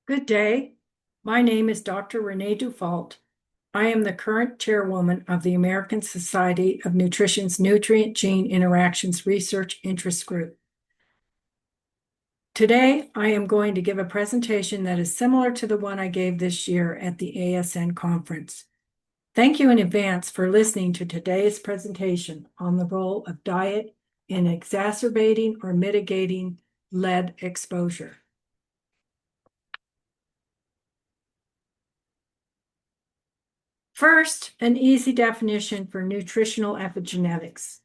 Good day. My name is Dr. Renee Dufault. I am the current chairwoman of the American Society of Nutrition's Nutrient-Gene Interactions Research Interest Group. Today, I am going to give a presentation that is similar to the one I gave this year at the ASN conference. Thank you in advance for listening to today's presentation on the role of diet in exacerbating or mitigating lead exposure. First, an easy definition for nutritional epigenetics.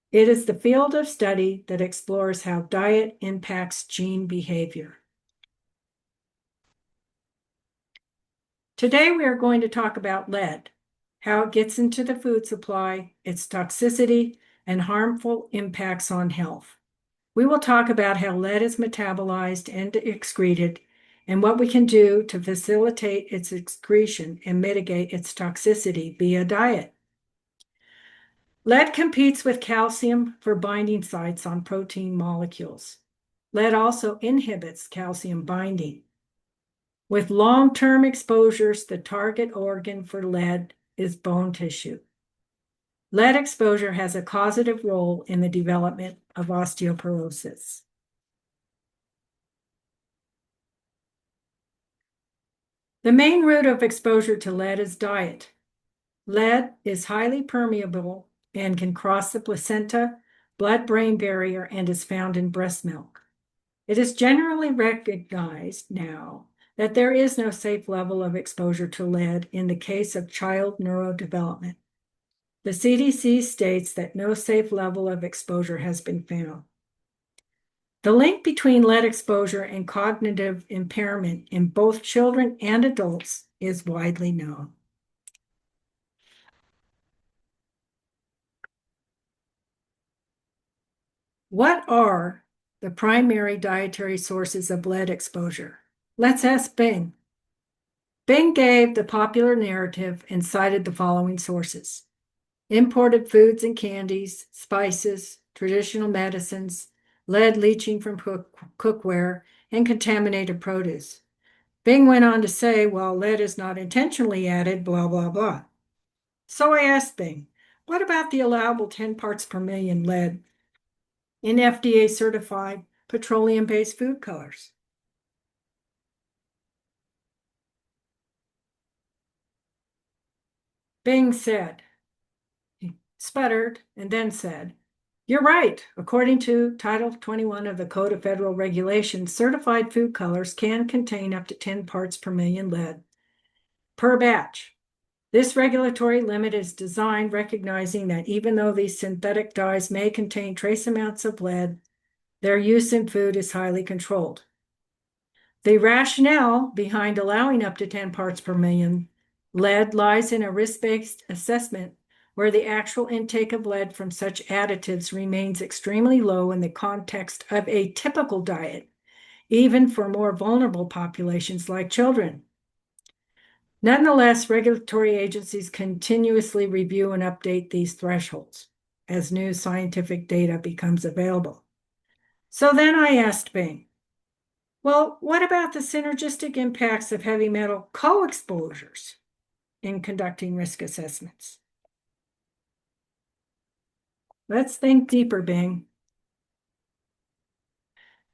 It is the field of study that explores how diet impacts gene behavior. Today, we are going to talk about lead, how it gets into the food supply, its toxicity, and harmful impacts on health. We will talk about how lead is metabolized and excreted, and what we can do to facilitate its excretion and mitigate its toxicity via diet. Lead competes with calcium for binding sites on protein molecules. Lead also inhibits calcium binding. With long-term exposures, the target organ for lead is bone tissue. Lead exposure has a causative role in the development of osteoporosis. The main route of exposure to lead is diet. Lead is highly permeable and can cross the placenta, blood-brain barrier, and is found in breast milk. It is generally recognized now that there is no safe level of exposure to lead in the case of child neurodevelopment. The CDC states that no safe level of exposure has been found. The link between lead exposure and cognitive impairment in both children and adults is widely known. What are the primary dietary sources of lead exposure? Let's ask Bing. Bing gave the popular narrative and cited the following sources: imported foods and candies, spices, traditional medicines, lead leaching from cookware, and contaminated produce. Bing went on to say, while lead is not intentionally added, blah, blah, blah. So I asked Bing, what about the allowable 10 parts per million lead in FDA-certified petroleum-based food colors? Bing said, he sputtered, and then said, "You're right. According to Title 21 of the Code of Federal Regulations, certified food colors can contain up to 10 parts per million lead per batch. This regulatory limit is designed recognizing that even though these synthetic dyes may contain trace amounts of lead, their use in food is highly controlled. The rationale behind allowing up to 10 parts per million lead lies in a risk-based assessment where the actual intake of lead from such additives remains extremely low in the context of a typical diet, even for more vulnerable populations like children. Nonetheless, regulatory agencies continuously review and update these thresholds as new scientific data becomes available. So then I asked Bing, well, what about the synergistic impacts of heavy metal co-exposures in conducting risk assessments? Let's think deeper, Bing.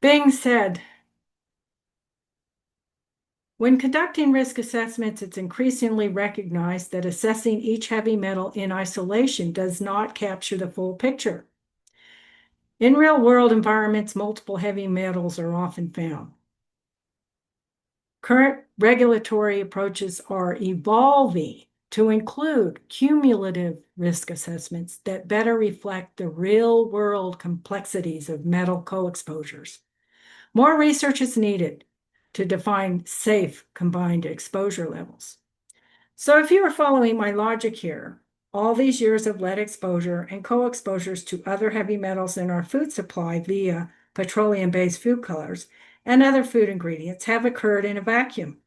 Bing said, when conducting risk assessments, it's increasingly recognized that assessing each heavy metal in isolation does not capture the full picture. In real-world environments, multiple heavy metals are often found. Current regulatory approaches are evolving to include cumulative risk assessments that better reflect the real-world complexities of metal co-exposures. More research is needed to define safe combined exposure levels. So if you are following my logic here, all these years of lead exposure and co-exposures to other heavy metals in our food supply via petroleum-based food colors and other food ingredients have occurred in a vacuum.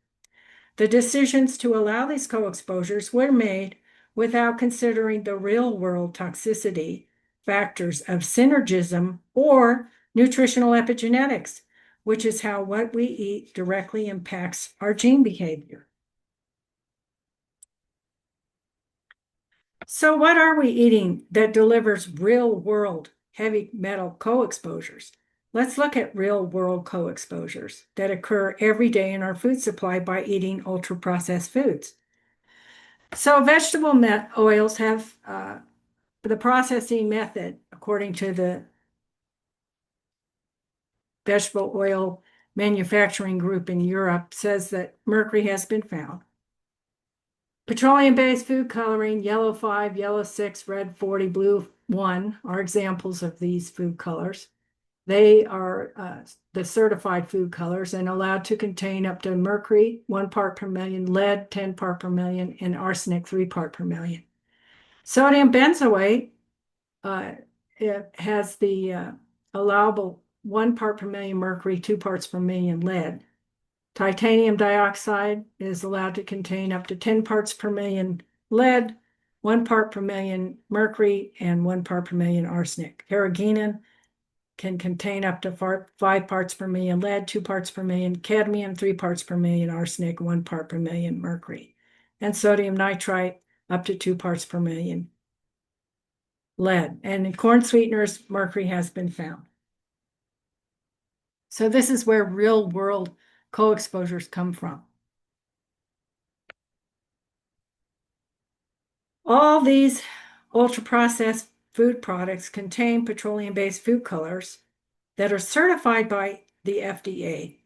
The decisions to allow these co-exposures were made without considering the real-world toxicity factors of synergism or nutritional epigenetics, which is how what we eat directly impacts our gene behavior. So what are we eating that delivers real-world heavy metal co-exposures? Let's look at real-world co-exposures that occur every day in our food supply by eating ultra-processed foods. So vegetable oils have the processing method, according to the Vegetable Oil Manufacturing Group in Europe, says that mercury has been found. Petroleum-based food coloring, yellow 5, yellow 6, red 40, blue 1 are examples of these food colors. They are the certified food colors and allowed to contain up to mercury, 1 part per million, lead, 10 part per million, and arsenic, 3 part per million. Sodium benzoate it has the allowable 1 part per million mercury, 2 parts per million lead. Titanium dioxide is allowed to contain up to 10 parts per million lead, 1 part per million mercury, and 1 part per million arsenic. Carrageenan can contain up to 5 parts per million lead, 2 parts per million cadmium, 3 parts per million arsenic, 1 part per million mercury. And sodium nitrite up to 2 parts per million lead. And in corn sweeteners, mercury has been found. So this is where real-world co-exposures come from. All these ultra-processed food products contain petroleum-based food colors that are certified by the FDA.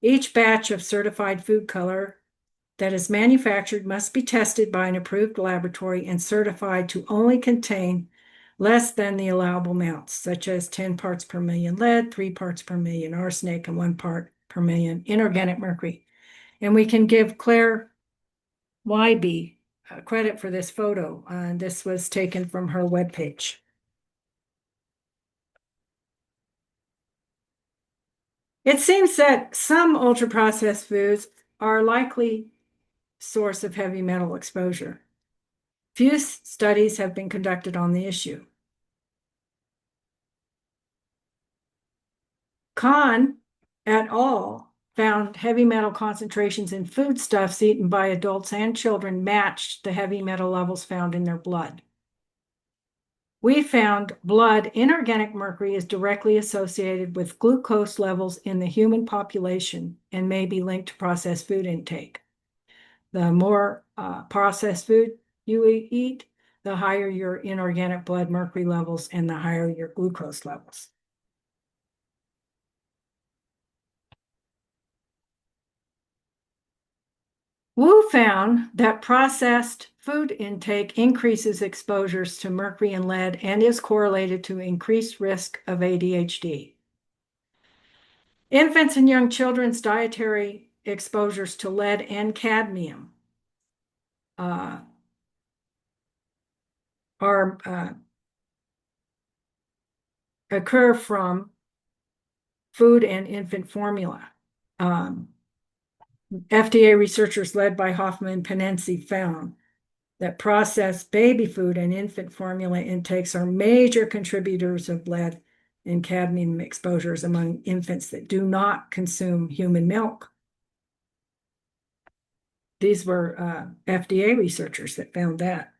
Each batch of certified food color that is manufactured must be tested by an approved laboratory and certified to only contain less than the allowable amounts, such as 10 parts per million lead, 3 parts per million arsenic, and 1 part per million inorganic mercury. And we can give Claire Wybe credit for this photo. This was taken from her webpage. It seems that some ultra-processed foods are a likely source of heavy metal exposure. Few studies have been conducted on the issue. Kahn et al. Found heavy metal concentrations in foodstuffs eaten by adults and children matched the heavy metal levels found in their blood. We found blood inorganic mercury is directly associated with glucose levels in the human population and may be linked to processed food intake. The more processed food you eat, the higher your inorganic blood mercury levels and the higher your glucose levels. Wu found that processed food intake increases exposures to mercury and lead and is correlated to increased risk of ADHD. Infants and young children's dietary exposures to lead and cadmium occur from food and infant formula. FDA researchers led by Hoffman and Panenzi found that processed baby food and infant formula intakes are major contributors of lead and cadmium exposures among infants that do not consume human milk. These were FDA researchers that found that.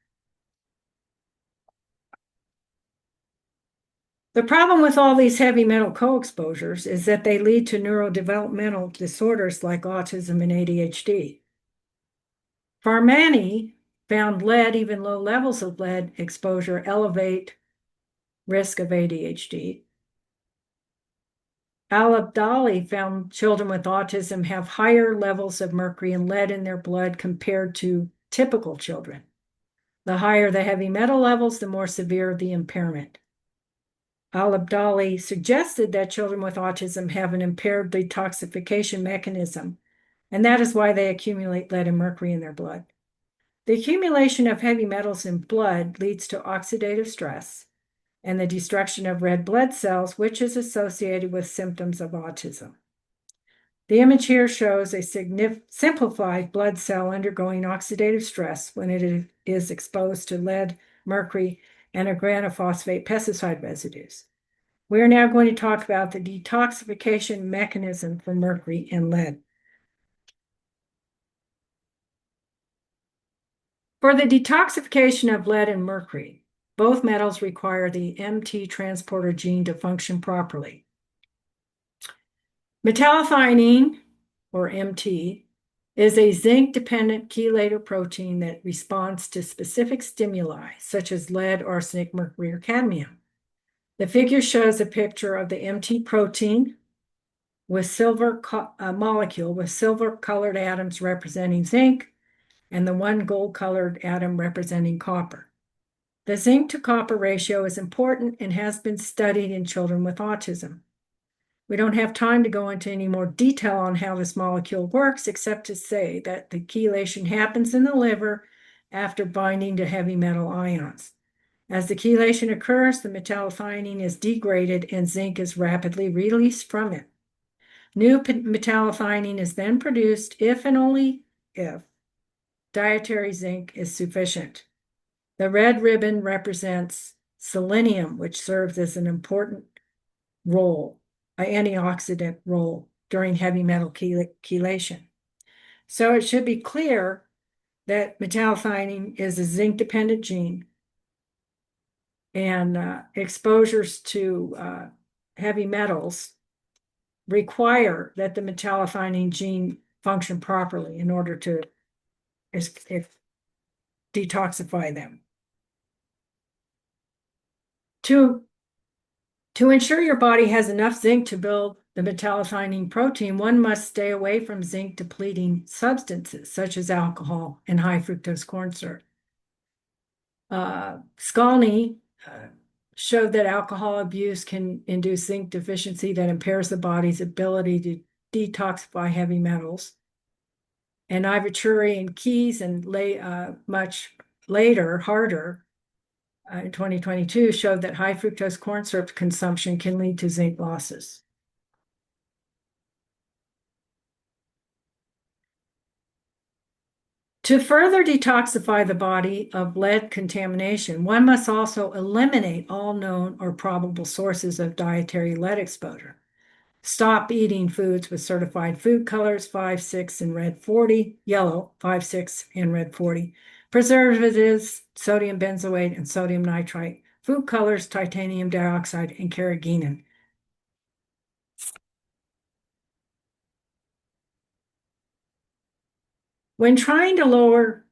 The problem with all these heavy metal co-exposures is that they lead to neurodevelopmental disorders like autism and ADHD. Farmani found lead, even low levels of lead exposure, elevate risk of ADHD. Al-Abdali found children with autism have higher levels of mercury and lead in their blood compared to typical children. The higher the heavy metal levels, the more severe the impairment. Al-Abdali suggested that children with autism have an impaired detoxification mechanism, and that is why they accumulate lead and mercury in their blood. The accumulation of heavy metals in blood leads to oxidative stress and the destruction of red blood cells, which is associated with symptoms of autism. The image here shows a simplified blood cell undergoing oxidative stress when it is exposed to lead, mercury, and organophosphate pesticide residues, We are now going to talk about the detoxification mechanism for mercury and lead. For the detoxification of lead and mercury, both metals require the MT transporter gene to function properly. Metallothionein, or MT, is a zinc-dependent chelator protein that responds to specific stimuli, such as lead, arsenic, mercury, or cadmium. The figure shows a picture of the MT protein with silver molecule with silver-colored atoms representing zinc and the one gold-colored atom representing copper. The zinc to copper ratio is important and has been studied in children with autism. We don't have time to go into any more detail on how this molecule works, except to say that the chelation happens in the liver after binding to heavy metal ions. As the chelation occurs, the metallothionein is degraded and zinc is rapidly released from it. New metallothionein is then produced if and only if dietary zinc is sufficient. The red ribbon represents selenium, which serves as an important role, an antioxidant role during heavy metal chelation. So it should be clear that metallothionein is a zinc-dependent gene, and exposures to heavy metals require that the metallothionein gene function properly in order to detoxify them. To ensure your body has enough zinc to build the metallothionein protein, one must stay away from zinc-depleting substances such as alcohol and high fructose corn syrup. Skolny showed that alcohol abuse can induce zinc deficiency that impairs the body's ability to detoxify heavy metals. And Dietary and Keyes, and much later, Harder, in 2022, showed that high fructose corn syrup consumption can lead to zinc losses. To further detoxify the body of lead contamination, one must also eliminate all known or probable sources of dietary lead exposure. Stop eating foods with certified food colors 5, 6, and red 40, yellow 5, 6, and red 40, preservatives, sodium benzoate, and sodium nitrite, food colors, titanium dioxide, and carrageenan. When trying to lower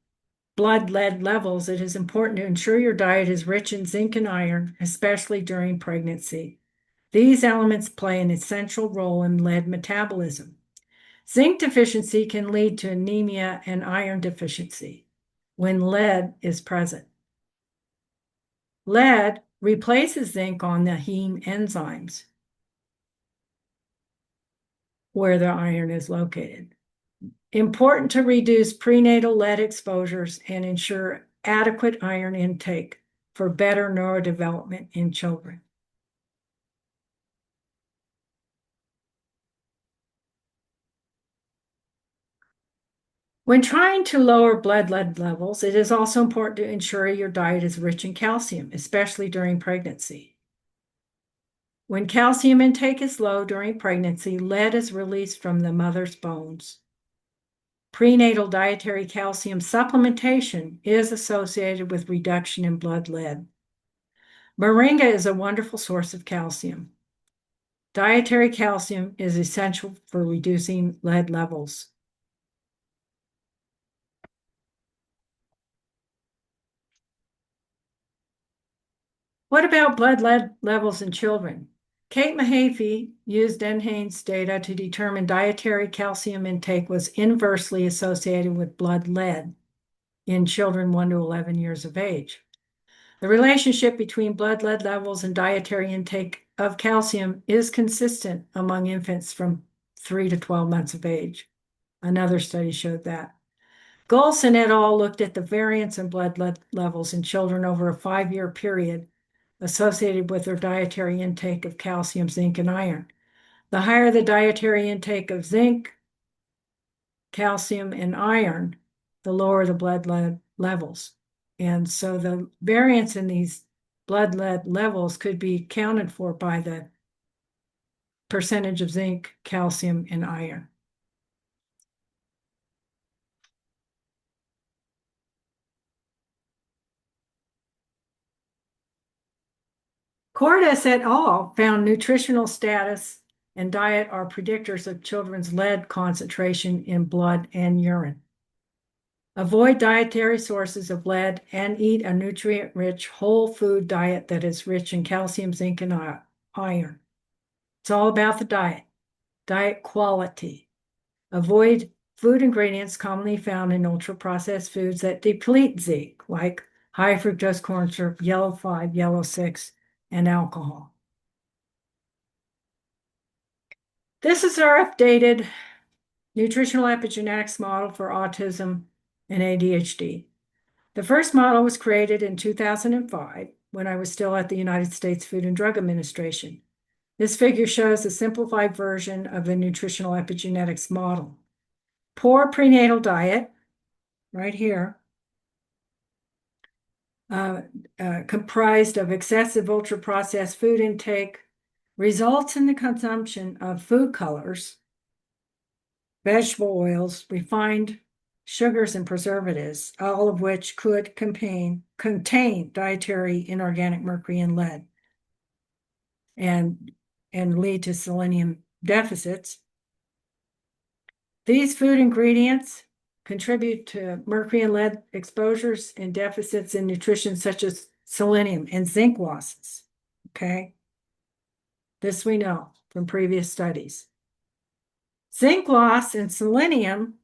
blood lead levels, it is important to ensure your diet is rich in zinc and iron, especially during pregnancy. These elements play an essential role in lead metabolism. Zinc deficiency can lead to anemia and iron deficiency when lead is present. Lead replaces zinc on the heme enzymes where the iron is located. Important to reduce prenatal lead exposures and ensure adequate iron intake for better neurodevelopment in children. When trying to lower blood lead levels, it is also important to ensure your diet is rich in calcium, especially during pregnancy. When calcium intake is low during pregnancy, lead is released from the mother's bones. Prenatal dietary calcium supplementation is associated with reduction in blood lead. Moringa is a wonderful source of calcium. Dietary calcium is essential for reducing lead levels. What about blood lead levels in children? Kate Mahaffey used NHANES data to determine dietary calcium intake was inversely associated with blood lead in children 1 to 11 years of age. The relationship between blood lead levels and dietary intake of calcium is consistent among infants from 3 to 12 months of age. Another study showed that. Golson et al. Looked at the variance in blood lead levels in children over a 5-year period associated with their dietary intake of calcium, zinc, and iron. The higher the dietary intake of zinc, calcium, and iron, the lower the blood lead levels. And so the variance in these blood lead levels could be accounted for by the percentage of zinc, calcium, and iron. Cordes et al. Found nutritional status and diet are predictors of children's lead concentration in blood and urine. Avoid dietary sources of lead and eat a nutrient-rich whole food diet that is rich in calcium, zinc, and iron. It's all about the diet quality. Avoid food ingredients commonly found in ultra-processed foods that deplete zinc, like high fructose corn syrup, yellow 5, yellow 6, and alcohol. This is our updated nutritional epigenetics model for autism and ADHD. The first model was created in 2005 when I was still at the United States Food and Drug Administration. This figure shows a simplified version of the nutritional epigenetics model. Poor prenatal diet, right here, comprised of excessive ultra-processed food intake, results in the consumption of food colors, vegetable oils, refined sugars, and preservatives, all of which could contain dietary inorganic mercury and lead and lead to selenium deficits. These food ingredients contribute to mercury and lead exposures and deficits in nutrition such as selenium and zinc losses, okay? This we know from previous studies. Zinc loss and selenium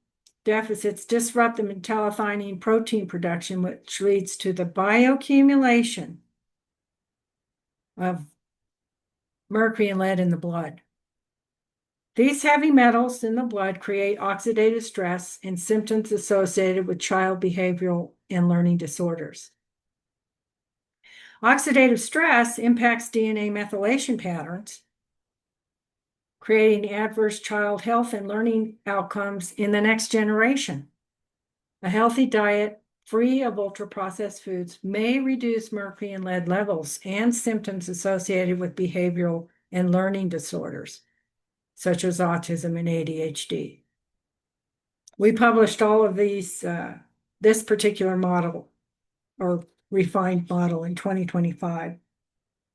deficits disrupt the metallothionein protein production, which leads to the bioaccumulation of mercury and lead in the blood. These heavy metals in the blood create oxidative stress and symptoms associated with child behavioral and learning disorders. Oxidative stress impacts DNA methylation patterns, creating adverse child health and learning outcomes in the next generation. A healthy diet free of ultra-processed foods may reduce mercury and lead levels and symptoms associated with behavioral and learning disorders, such as autism and ADHD. We published all of these, this particular model or refined model in 2025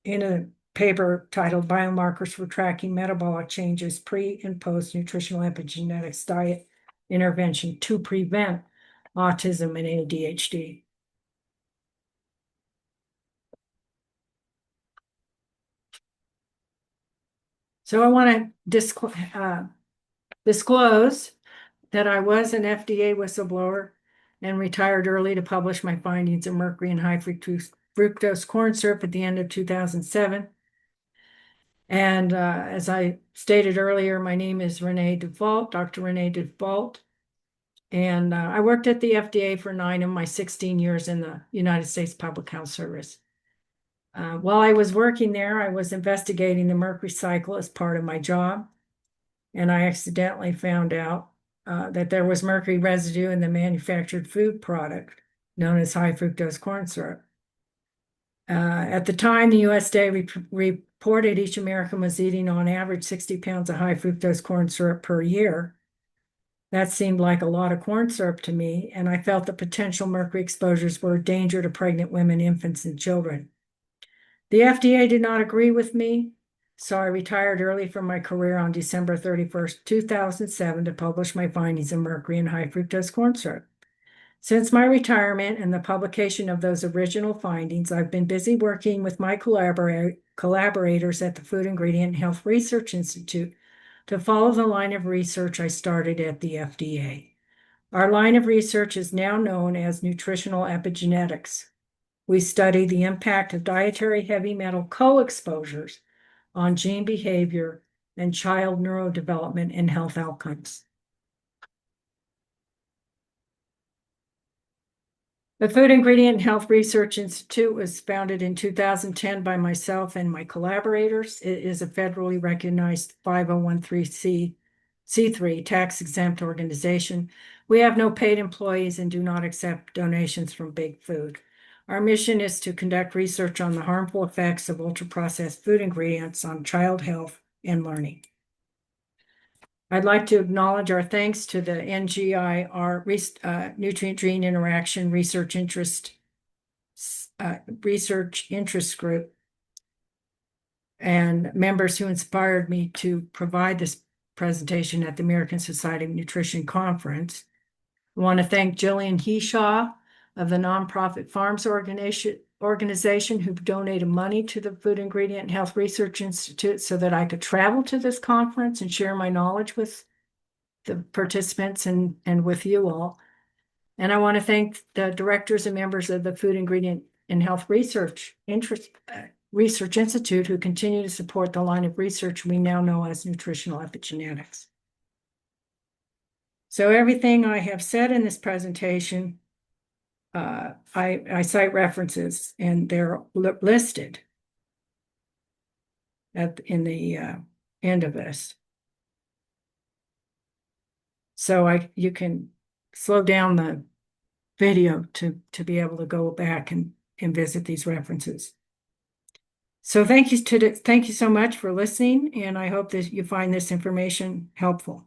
in a paper titled Biomarkers for Tracking Metabolic Changes Pre- and Post-Nutritional Epigenetics Diet Intervention to Prevent Autism and ADHD. So I want to disclose that I was an FDA whistleblower and retired early to publish my findings of mercury and high fructose corn syrup at the end of 2007. And as I stated earlier, my name is Renee Dufault, Dr. Renee Dufault. And I worked at the FDA for 9 of my 16 years in the United States Public Health Service. While I was working there, I was investigating the mercury cycle as part of my job. And I accidentally found out that there was mercury residue in the manufactured food product known as high fructose corn syrup. At the time, the USDA reported each American was eating on average 60 pounds of high fructose corn syrup per year. That seemed like a lot of corn syrup to me, and I felt the potential mercury exposures were a danger to pregnant women, infants, and children. The FDA did not agree with me, so I retired early from my career on December 31st, 2007 to publish my findings of mercury and high fructose corn syrup. Since my retirement and the publication of those original findings, I've been busy working with my collaborators at the Food Ingredient and Health Research Institute to follow the line of research I started at the FDA. Our line of research is now known as nutritional epigenetics. We study the impact of dietary heavy metal co-exposures on gene behavior and child neurodevelopment and health outcomes. The Food Ingredient and Health Research Institute was founded in 2010 by myself and my collaborators. It is a federally recognized 501(c)(3) tax-exempt organization. We have no paid employees and do not accept donations from Big Food. Our mission is to conduct research on the harmful effects of ultra-processed food ingredients on child health and learning. I'd like to acknowledge our thanks to the NGIR Nutrient Gene Interaction Research Interest Group and members who inspired me to provide this presentation at the American Society of Nutrition Conference. I want to thank Jillian Heshaw of the nonprofit Farms organization who donated money to the Food Ingredient and Health Research Institute so that I could travel to this conference and share my knowledge with the participants and with you all. And I want to thank the directors and members of the Food Ingredient and Health Research Institute who continue to support the line of research we now know as nutritional epigenetics. So everything I have said in this presentation, I cite references and they're listed in the end of this. So you can slow down the video to be able to go back and visit these references. So thank you so much for listening, and I hope that you find this information helpful.